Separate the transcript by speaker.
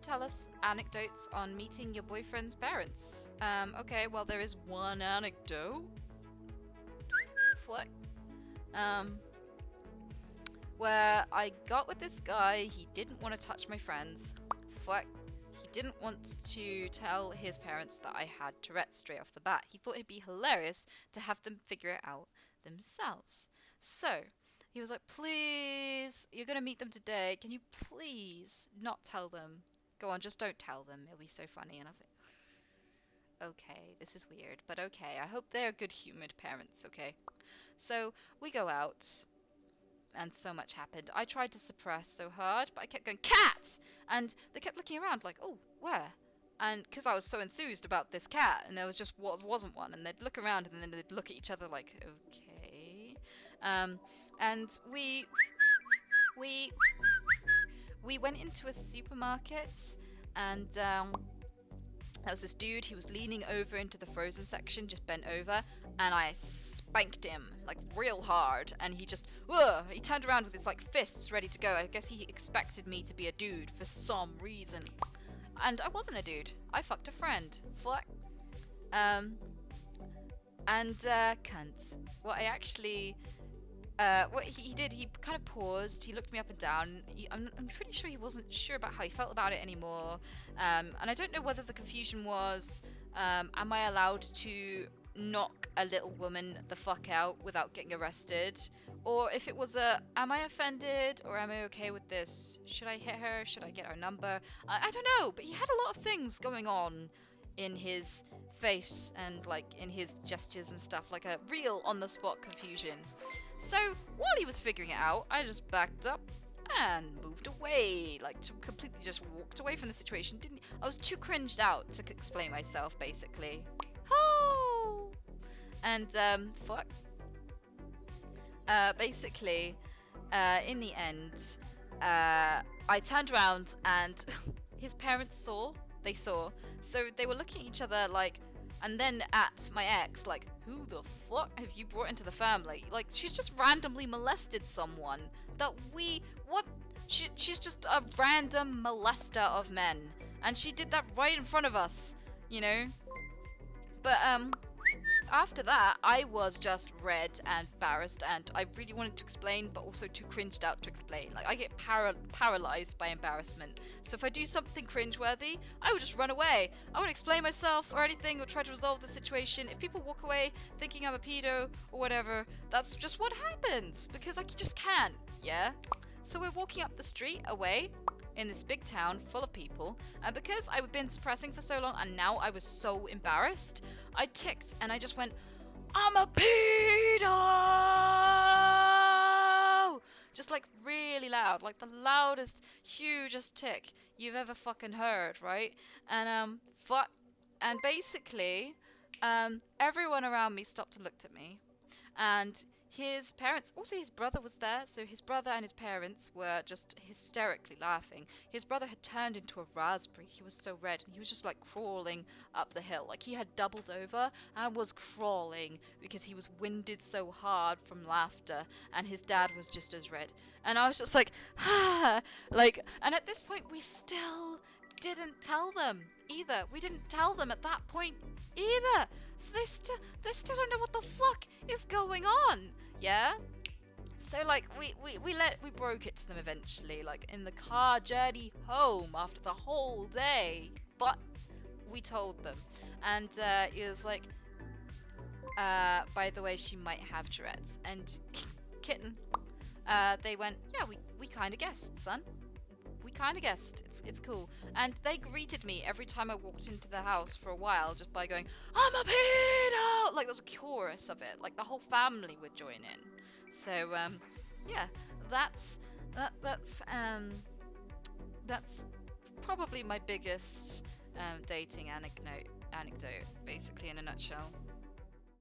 Speaker 1: tell us anecdotes on meeting your boyfriend's parents. Okay, well there is one anecdote. What? Where I got with this guy, he didn't want to touch my friends. Fuck. He didn't want to tell his parents that I had Tourette straight off the bat. He thought it'd be hilarious to have them figure it out themselves. So, he was like, please, you're going to meet them today. Can you please not tell them? Go on, just don't tell them. It'll be so funny. And I was like, okay, this is weird, but okay. I hope they're good-humored parents, okay? So, we go out and so much happened. I tried to suppress so hard, but I kept going, cat! And they kept looking around like, oh, where? And because I was so enthused about this cat, and there was just wasn't one, and they'd look around and then they'd look at each other like, okay. And we went into a supermarket, and there was this dude. He was leaning over into the frozen section, just bent over, and I spanked him like real hard, and he just he turned around with his like fists ready to go. I guess he expected me to be a dude for some reason, and I wasn't a dude. I fucked a friend. Fuck. Cunt. What he did, he kind of paused, he looked me up and down. I'm pretty sure he wasn't sure about how he felt about it anymore. And I don't know whether the confusion was, am I allowed to knock a little woman the fuck out without getting arrested? Or if it was am I offended or am I okay with this? Should I hit her? Should I get her number? I don't know, but he had a lot of things going on in his face and like in his gestures and stuff, like a real on the spot confusion. So while he was figuring it out, I just backed up and moved away, like completely just walked away from the situation. I was too cringed out to explain myself, basically. Oh! And fuck. Basically, in the end, I turned around and his parents saw. They saw. So they were looking at each other like, and then at my ex, like, who the fuck have you brought into the family? Like, she's just randomly molested someone she's just a random molester of men. And she did that right in front of us, you know? But, after that, I was just red and embarrassed, and I really wanted to explain, but also too cringed out to explain. Like, I get paralyzed by embarrassment. So if I do something cringeworthy, I would just run away. I won't explain myself or anything or try to resolve the situation. If people walk away thinking I'm a pedo or whatever, that's just what happens, because I just can't, yeah? So we're walking up the street away in this big town full of people, and because I've been suppressing for so long and now I was so embarrassed, I ticked and I just went, I'm a pedo! Just like really loud, like the loudest, hugest tick you've ever fucking heard, right? And and basically, everyone around me stopped and looked at me, and his parents, also his brother was there, so his brother and his parents were just hysterically laughing. His brother had turned into a raspberry. He was so red, and he was just like crawling up the hill. Like he had doubled over and was crawling because he was winded so hard from laughter, and his dad was just as red. And I was just like, ah, like, and at this point we still didn't tell them either. We didn't tell them at that point either. So they still don't know what the fuck is going on. Yeah? So like we broke it to them eventually, like in the car journey home after the whole day. But we told them. And it was like, by the way, she might have Tourette's. And kitten, they went, yeah, we kinda guessed, son. We kind of guessed. It's cool. And they greeted me every time I walked into the house for a while just by going, I'm a pedo! Like there's a chorus of it. Like the whole family would join in. So yeah, that's probably my biggest dating anecdote, basically in a nutshell.